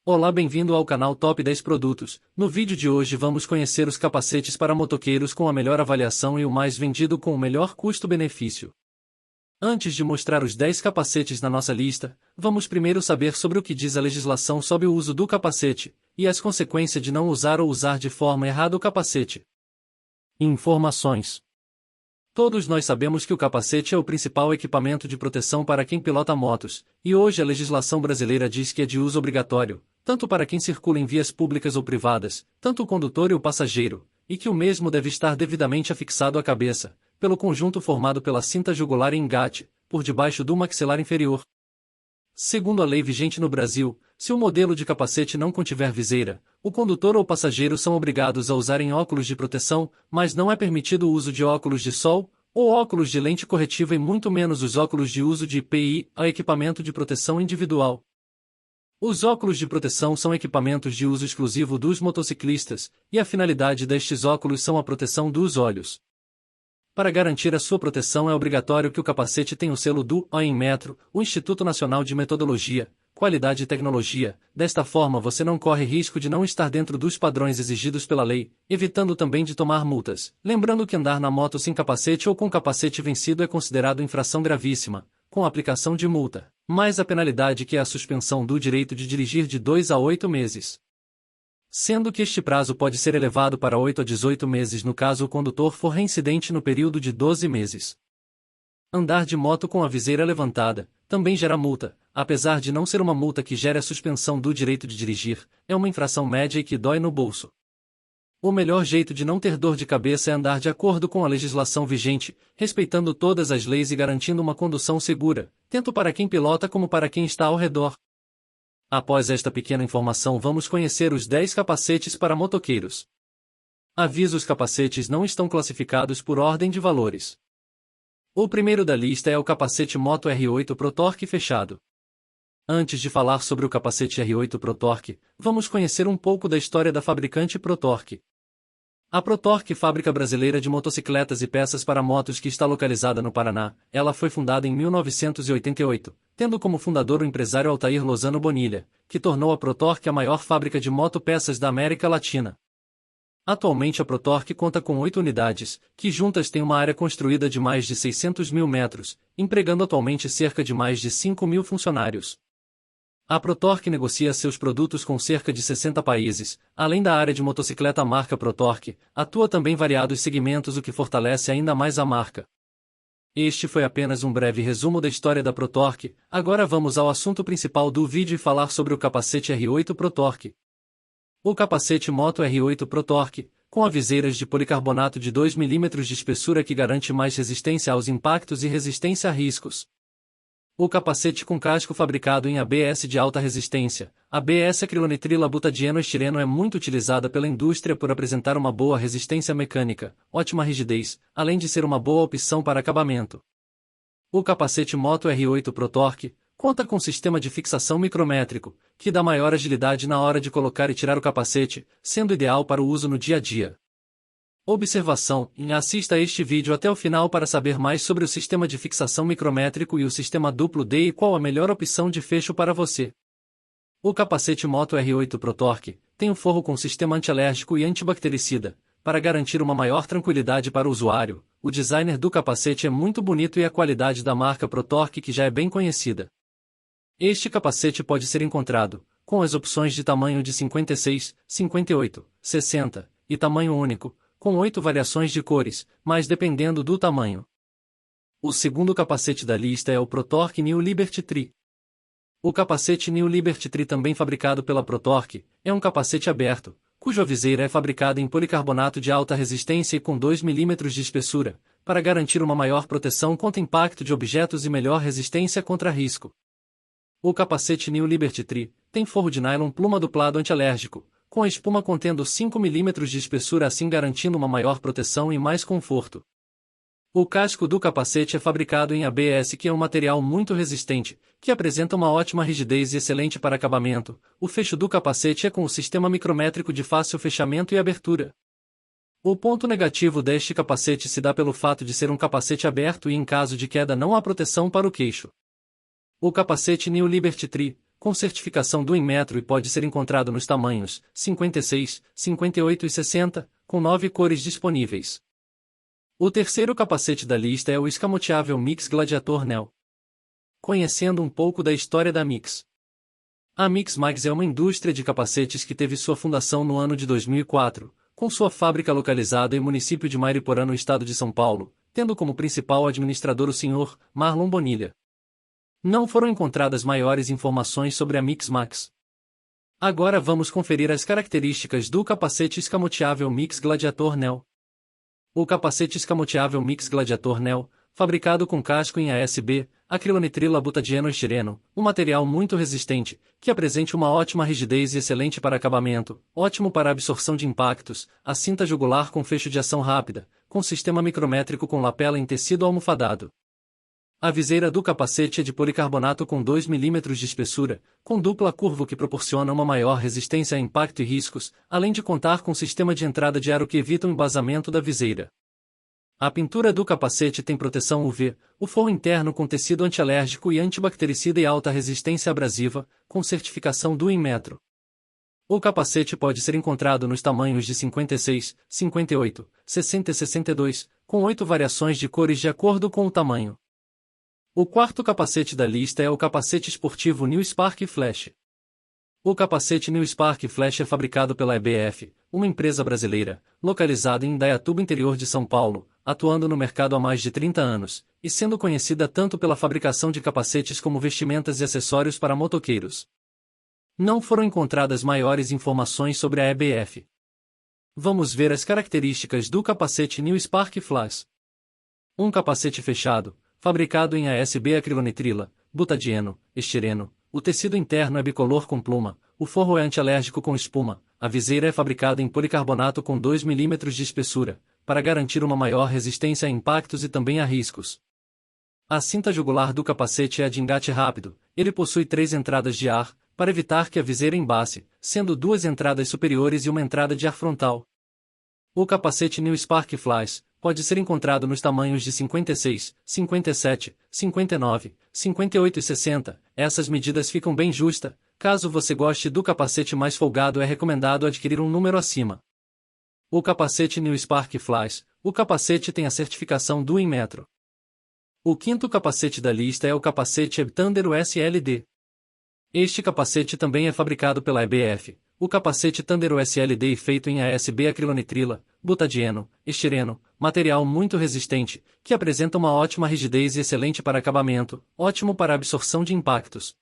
Olá, bem-vindo ao canal Top 10 Produtos. No vídeo de hoje vamos conhecer os capacetes para motoqueiros com a melhor avaliação e o mais vendido com o melhor custo-benefício. Antes de mostrar os 10 capacetes na nossa lista, vamos primeiro saber sobre o que diz a legislação sobre o uso do capacete, e as consequências de não usar ou usar de forma errada o capacete. Informações. Todos nós sabemos que o capacete é o principal equipamento de proteção para quem pilota motos, e hoje a legislação brasileira diz que é de uso obrigatório, tanto para quem circula em vias públicas ou privadas, tanto o condutor e o passageiro, e que o mesmo deve estar devidamente afixado à cabeça, pelo conjunto formado pela cinta jugular e engate, por debaixo do maxilar inferior. Segundo a lei vigente no Brasil, se o modelo de capacete não contiver viseira, o condutor ou passageiro são obrigados a usarem óculos de proteção, mas não é permitido o uso de óculos de sol, ou óculos de lente corretiva e muito menos os óculos de uso de IPI, a equipamento de proteção individual. Os óculos de proteção são equipamentos de uso exclusivo dos motociclistas, e a finalidade destes óculos são a proteção dos olhos. Para garantir a sua proteção é obrigatório que o capacete tenha o selo do ANMETRO, o Instituto Nacional de Metodologia, Qualidade e Tecnologia. Desta forma você não corre risco de não estar dentro dos padrões exigidos pela lei, evitando também de tomar multas. Lembrando que andar na moto sem capacete ou com capacete vencido é considerado infração gravíssima, com aplicação de multa, mais a penalidade que é a suspensão do direito de dirigir de 2 a 8 meses. Sendo que este prazo pode ser elevado para 8 a 18 meses no caso o condutor for reincidente no período de 12 meses. Andar de moto com a viseira levantada também gera multa, apesar de não ser uma multa que gere a suspensão do direito de dirigir, é uma infração média e que dói no bolso. O melhor jeito de não ter dor de cabeça é andar de acordo com a legislação vigente, respeitando todas as leis e garantindo uma condução segura, tanto para quem pilota como para quem está ao redor. Após esta pequena informação vamos conhecer os 10 capacetes para motoqueiros. Aviso: os capacetes não estão classificados por ordem de valores. O primeiro da lista é o capacete Moto R8 Pro Torque fechado. Antes de falar sobre o capacete R8 Pro Torque, vamos conhecer um pouco da história da fabricante Pro Torque. A Pro Torque, fábrica brasileira de motocicletas e peças para motos que está localizada no Paraná, ela foi fundada em 1988, tendo como fundador o empresário Altair Lozano Bonilha, que tornou a Pro Torque a maior fábrica de motopeças da América Latina. Atualmente a Pro Torque conta com 8 unidades, que juntas têm uma área construída de mais de 600 mil metros, empregando atualmente cerca de mais de 5 mil funcionários. A Pro Torque negocia seus produtos com cerca de 60 países, além da área de motocicleta. A marca Pro Torque atua também em variados segmentos, o que fortalece ainda mais a marca. Este foi apenas um breve resumo da história da Pro Torque. Agora vamos ao assunto principal do vídeo e falar sobre o capacete R8 Pro Torque. O capacete Moto R8 Pro Torque, com aviseiras de policarbonato de 2 mm de espessura que garante mais resistência aos impactos e resistência a riscos. O capacete com casco fabricado em ABS de alta resistência, ABS acrilonitrila butadieno estireno, é muito utilizada pela indústria por apresentar uma boa resistência mecânica, ótima rigidez, além de ser uma boa opção para acabamento. O capacete Moto R8 Pro Torque conta com sistema de fixação micrométrico, que dá maior agilidade na hora de colocar e tirar o capacete, sendo ideal para o uso no dia a dia. Observação: assista a este vídeo até o final para saber mais sobre o sistema de fixação micrométrico e o sistema duplo D e qual a melhor opção de fecho para você. O capacete Moto R8 Pro Torque tem um forro com sistema antialérgico e antibactericida, para garantir uma maior tranquilidade para o usuário. O designer do capacete é muito bonito e a qualidade da marca Pro Torque que já é bem conhecida. Este capacete pode ser encontrado com as opções de tamanho de 56, 58, 60 e tamanho único, com 8 variações de cores, mas dependendo do tamanho. O segundo capacete da lista é o Pro Torque New Liberty Tree. O capacete New Liberty Tree, também fabricado pela Pro Torque, é um capacete aberto, cuja viseira é fabricada em policarbonato de alta resistência e com 2 mm de espessura, para garantir uma maior proteção contra impacto de objetos e melhor resistência contra risco. O capacete New Liberty Tree tem forro de nylon pluma duplado antialérgico, com a espuma contendo 5 mm de espessura, assim garantindo uma maior proteção e mais conforto. O casco do capacete é fabricado em ABS, que é um material muito resistente, que apresenta uma ótima rigidez e excelente para acabamento. O fecho do capacete é com o sistema micrométrico de fácil fechamento e abertura. O ponto negativo deste capacete se dá pelo fato de ser um capacete aberto e em caso de queda não há proteção para o queixo. O capacete New Liberty Tree com certificação do Inmetro e pode ser encontrado nos tamanhos 56, 58 e 60, com 9 cores disponíveis. O terceiro capacete da lista é o escamoteável Mix Gladiator Neo. Conhecendo um pouco da história da Mix. A Mix Mags é uma indústria de capacetes que teve sua fundação no ano de 2004, com sua fábrica localizada em município de Mariporã no estado de São Paulo, tendo como principal administrador o Sr. Marlon Bonilha. Não foram encontradas maiores informações sobre a Mix Max. Agora vamos conferir as características do capacete escamoteável Mix Gladiator Neo. O capacete escamoteável Mix Gladiator Neo, fabricado com casco em ASB, acrilonitrila butadieno estireno, um material muito resistente, que apresente uma ótima rigidez e excelente para acabamento, ótimo para absorção de impactos, a cinta jugular com fecho de ação rápida, com sistema micrométrico com lapela em tecido almofadado. A viseira do capacete é de policarbonato com 2 mm de espessura, com dupla curva que proporciona uma maior resistência a impacto e riscos, além de contar com sistema de entrada de ar que evita o embasamento da viseira. A pintura do capacete tem proteção UV, o forro interno com tecido antialérgico e antibactericida e alta resistência abrasiva, com certificação do Inmetro. O capacete pode ser encontrado nos tamanhos de 56, 58, 60 e 62, com 8 variações de cores de acordo com o tamanho. O quarto capacete da lista é o capacete esportivo New Spark Flash. O capacete New Spark Flash é fabricado pela EBF, uma empresa brasileira, localizada em Indaiatuba, interior de São Paulo, atuando no mercado há mais de 30 anos, e sendo conhecida tanto pela fabricação de capacetes como vestimentas e acessórios para motoqueiros. Não foram encontradas maiores informações sobre a EBF. Vamos ver as características do capacete New Spark Flash. Um capacete fechado, fabricado em ASB acrilonitrila, butadieno, estireno, o tecido interno é bicolor com pluma, o forro é antialérgico com espuma, a viseira é fabricada em policarbonato com 2 mm de espessura, para garantir uma maior resistência a impactos e também a riscos. A cinta jugular do capacete é de engate rápido, ele possui 3 entradas de ar, para evitar que a viseira embace, sendo 2 entradas superiores e uma entrada de ar frontal. O capacete New Spark Flash pode ser encontrado nos tamanhos de 56, 57, 59, 58 e 60. Essas medidas ficam bem justas. Caso você goste do capacete mais folgado, é recomendado adquirir um número acima. O capacete New Spark Flash. O capacete tem a certificação do Inmetro. O quinto capacete da lista é o capacete EB Thunder USLD. Este capacete também é fabricado pela EBF. O capacete Thunder USLD é feito em ASB acrilonitrila, butadieno, estireno, material muito resistente, que apresenta uma ótima rigidez e excelente para acabamento, ótimo para absorção de impactos.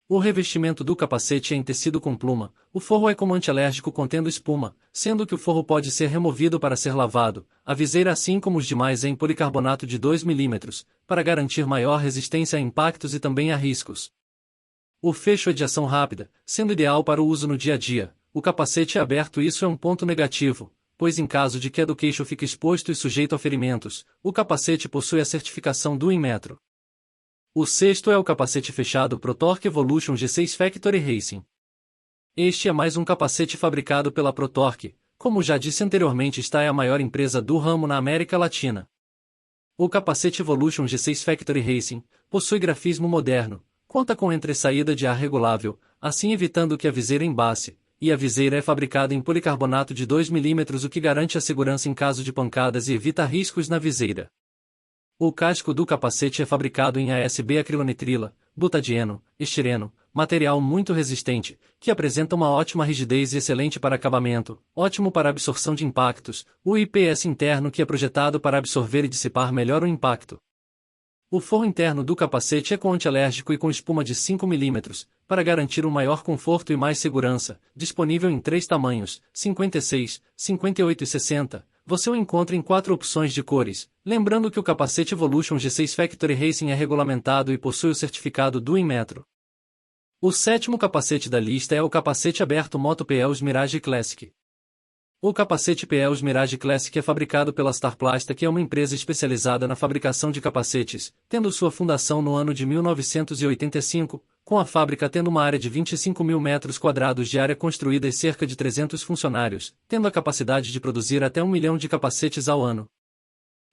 O revestimento do capacete é em tecido com pluma, o forro é como antialérgico contendo espuma, sendo que o forro pode ser removido para ser lavado, a viseira assim como os demais é em policarbonato de 2 mm, para garantir maior resistência a impactos e também a riscos. O fecho é de ação rápida, sendo ideal para o uso no dia a dia. O capacete é aberto e isso é um ponto negativo, pois em caso de queda o queixo fica exposto e sujeito a ferimentos, o capacete possui a certificação do Inmetro. O sexto é o capacete fechado ProTorque Evolution G6 Factory Racing. Este é mais um capacete fabricado pela ProTorque, como já disse anteriormente, esta é a maior empresa do ramo na América Latina. O capacete Evolution G6 Factory Racing possui grafismo moderno, conta com entre-saída de ar regulável, assim evitando que a viseira embace, e a viseira é fabricada em policarbonato de 2 mm, o que garante a segurança em caso de pancadas e evita riscos na viseira. O casco do capacete é fabricado em ASB acrilonitrila, butadieno, estireno, material muito resistente, que apresenta uma ótima rigidez e excelente para acabamento, ótimo para absorção de impactos, o IPS interno que é projetado para absorver e dissipar melhor o impacto. O forro interno do capacete é com antialérgico e com espuma de 5 mm, para garantir um maior conforto e mais segurança, disponível em 3 tamanhos, 56, 58 e 60. Você o encontra em 4 opções de cores, lembrando que o capacete Evolution G6 Factory Racing é regulamentado e possui o certificado do Inmetro. O sétimo capacete da lista é o capacete aberto Moto PELS Mirage Classic. O capacete PELS Mirage Classic é fabricado pela Starplasta, que é uma empresa especializada na fabricação de capacetes, tendo sua fundação no ano de 1985, com a fábrica tendo uma área de 25 mil metros quadrados de área construída e cerca de 300 funcionários, tendo a capacidade de produzir até 1 milhão de capacetes ao ano.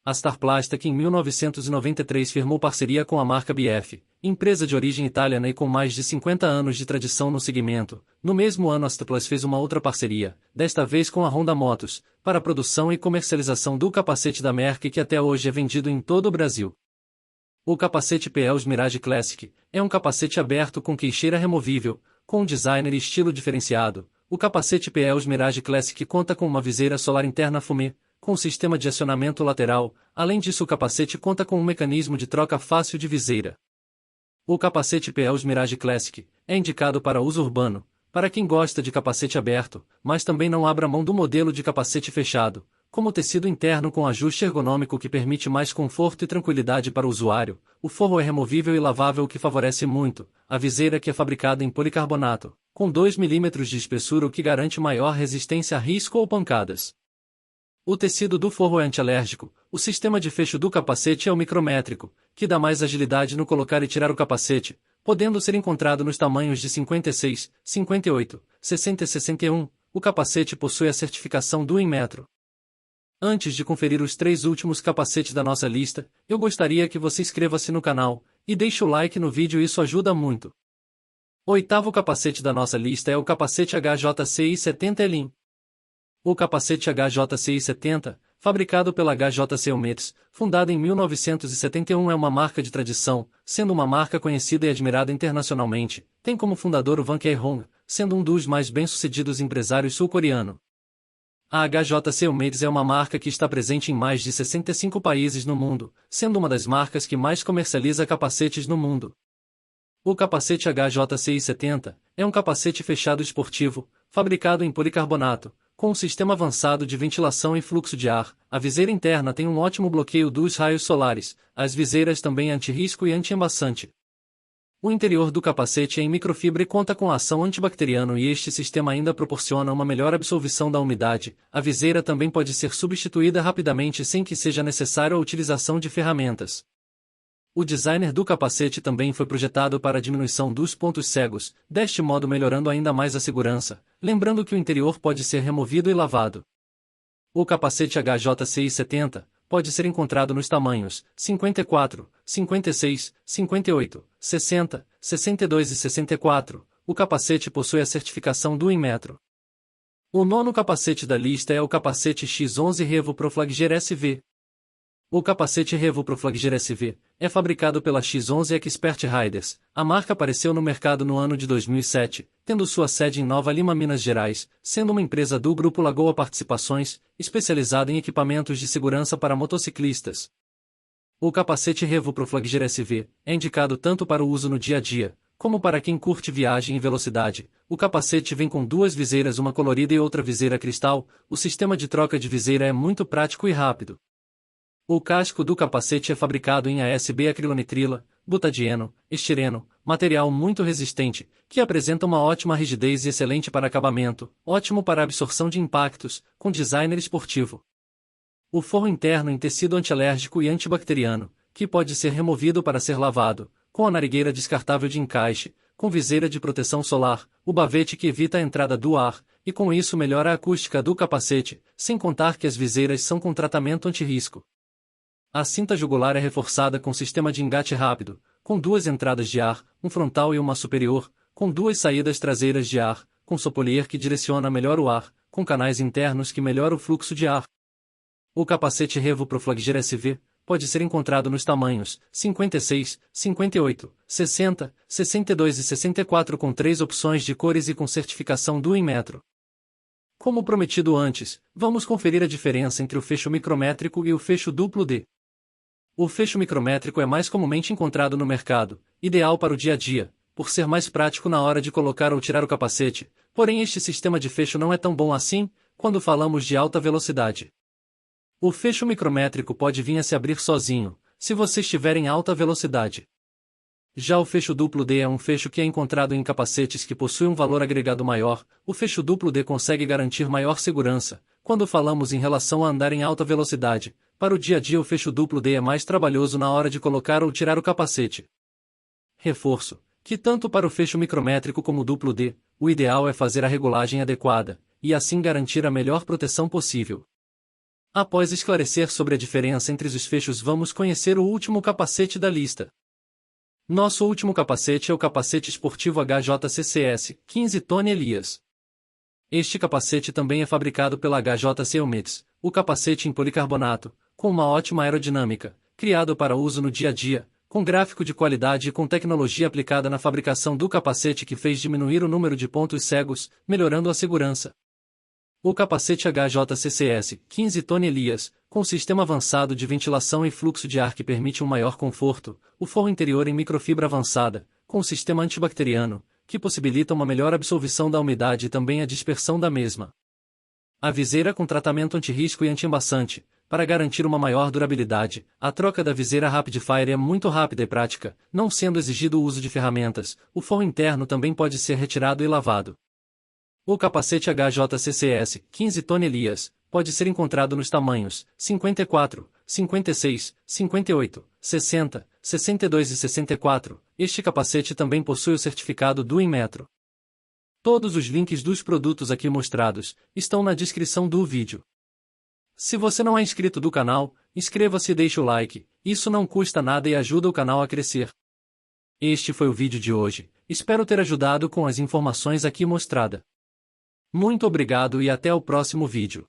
A Star Plastic em 1993 firmou parceria com a marca BF, empresa de origem italiana e com mais de 50 anos de tradição no segmento. No mesmo ano a Star Plus fez uma outra parceria, desta vez com a Honda Motos, para a produção e comercialização do capacete da Merck que até hoje é vendido em todo o Brasil. O capacete PELS Mirage Classic é um capacete aberto com queixeira removível, com um design e estilo diferenciado. O capacete PELS Mirage Classic conta com uma viseira solar interna fumê, com sistema de acionamento lateral. Além disso, o capacete conta com um mecanismo de troca fácil de viseira. O capacete PELS Mirage Classic é indicado para uso urbano, para quem gosta de capacete aberto, mas também não abra mão do modelo de capacete fechado, como tecido interno com ajuste ergonômico que permite mais conforto e tranquilidade para o usuário. O forro é removível e lavável, o que favorece muito. A viseira, que é fabricada em policarbonato, com 2 mm de espessura, o que garante maior resistência a risco ou pancadas. O tecido do forro é antialérgico. O sistema de fecho do capacete é o micrométrico, que dá mais agilidade no colocar e tirar o capacete, podendo ser encontrado nos tamanhos de 56, 58, 60 e 61. O capacete possui a certificação do Inmetro. Antes de conferir os 3 últimos capacetes da nossa lista, eu gostaria que você inscreva-se no canal e deixe o like no vídeo, isso ajuda muito. O 8º capacete da nossa lista é o capacete HJCI 70 Elim. O capacete HJCI 70, fabricado pela HJC Helmets, fundada em 1971, é uma marca de tradição, sendo uma marca conhecida e admirada internacionalmente. Tem como fundador o Van Kei-hong, sendo um dos mais bem-sucedidos empresários sul-coreano. A HJC Helmets é uma marca que está presente em mais de 65 países no mundo, sendo uma das marcas que mais comercializa capacetes no mundo. O capacete HJCI 70 é um capacete fechado esportivo, fabricado em policarbonato, com um sistema avançado de ventilação e fluxo de ar. A viseira interna tem um ótimo bloqueio dos raios solares, as viseiras também anti-risco e anti-embaçante. O interior do capacete é em microfibra e conta com ação antibacteriana, e este sistema ainda proporciona uma melhor absorção da umidade. A viseira também pode ser substituída rapidamente sem que seja necessário a utilização de ferramentas. O designer do capacete também foi projetado para a diminuição dos pontos cegos, deste modo melhorando ainda mais a segurança, lembrando que o interior pode ser removido e lavado. O capacete HJCI 70 pode ser encontrado nos tamanhos 54, 56, 58, 60, 62 e 64. O capacete possui a certificação do Inmetro. O 9º capacete da lista é o capacete X11 Revo Pro Flagger SV. O capacete Revo Pro Flagger SV é fabricado pela X11 Expert Riders. A marca apareceu no mercado no ano de 2007, tendo sua sede em Nova Lima, Minas Gerais, sendo uma empresa do Grupo Lagoa Participações, especializada em equipamentos de segurança para motociclistas. O capacete Revo Pro Flagger SV é indicado tanto para o uso no dia a dia, como para quem curte viagem em velocidade. O capacete vem com 2 viseiras, uma colorida e outra viseira cristal. O sistema de troca de viseira é muito prático e rápido. O casco do capacete é fabricado em ASB acrilonitrila, butadieno, estireno, material muito resistente, que apresenta uma ótima rigidez e excelente para acabamento, ótimo para absorção de impactos, com designer esportivo. O forro interno em tecido antialérgico e antibacteriano, que pode ser removido para ser lavado, com a narigueira descartável de encaixe, com viseira de proteção solar, o bavete que evita a entrada do ar, e com isso melhora a acústica do capacete, sem contar que as viseiras são com tratamento anti-risco. A cinta jugular é reforçada com sistema de engate rápido, com 2 entradas de ar, um frontal e uma superior, com 2 saídas traseiras de ar, com sopolier que direciona melhor o ar, com canais internos que melhora o fluxo de ar. O capacete Revo Pro Flagger SV pode ser encontrado nos tamanhos 56, 58, 60, 62 e 64, com 3 opções de cores e com certificação do Inmetro. Como prometido antes, vamos conferir a diferença entre o fecho micrométrico e o fecho duplo D. O fecho micrométrico é mais comumente encontrado no mercado, ideal para o dia a dia, por ser mais prático na hora de colocar ou tirar o capacete, porém este sistema de fecho não é tão bom assim, quando falamos de alta velocidade. O fecho micrométrico pode vir a se abrir sozinho, se você estiver em alta velocidade. Já o fecho duplo D é um fecho que é encontrado em capacetes que possuem um valor agregado maior. O fecho duplo D consegue garantir maior segurança, quando falamos em relação a andar em alta velocidade. Para o dia a dia, o fecho duplo D é mais trabalhoso na hora de colocar ou tirar o capacete. Reforço, que tanto para o fecho micrométrico como o duplo D, o ideal é fazer a regulagem adequada, e assim garantir a melhor proteção possível. Após esclarecer sobre a diferença entre os fechos, vamos conhecer o último capacete da lista. Nosso último capacete é o capacete esportivo HJCCS 15 Tony Elias. Este capacete também é fabricado pela HJC Helmets, o capacete em policarbonato, com uma ótima aerodinâmica, criado para uso no dia a dia, com gráfico de qualidade e com tecnologia aplicada na fabricação do capacete que fez diminuir o número de pontos cegos, melhorando a segurança. O capacete HJCCS 15 Tony Elias, com sistema avançado de ventilação e fluxo de ar que permite um maior conforto, o forro interior em microfibra avançada, com sistema antibacteriano, que possibilita uma melhor absorção da umidade e também a dispersão da mesma. A viseira com tratamento anti-risco e anti-embaçante, para garantir uma maior durabilidade. A troca da viseira Rapid Fire é muito rápida e prática, não sendo exigido o uso de ferramentas. O forro interno também pode ser retirado e lavado. O capacete HJCCS 15 Tony Elias pode ser encontrado nos tamanhos 54, 56, 58, 60, 62 e 64. Este capacete também possui o certificado do Inmetro. Todos os links dos produtos aqui mostrados estão na descrição do vídeo. Se você não é inscrito do canal, inscreva-se e deixe o like, isso não custa nada e ajuda o canal a crescer. Este foi o vídeo de hoje, espero ter ajudado com as informações aqui mostradas. Muito obrigado e até o próximo vídeo.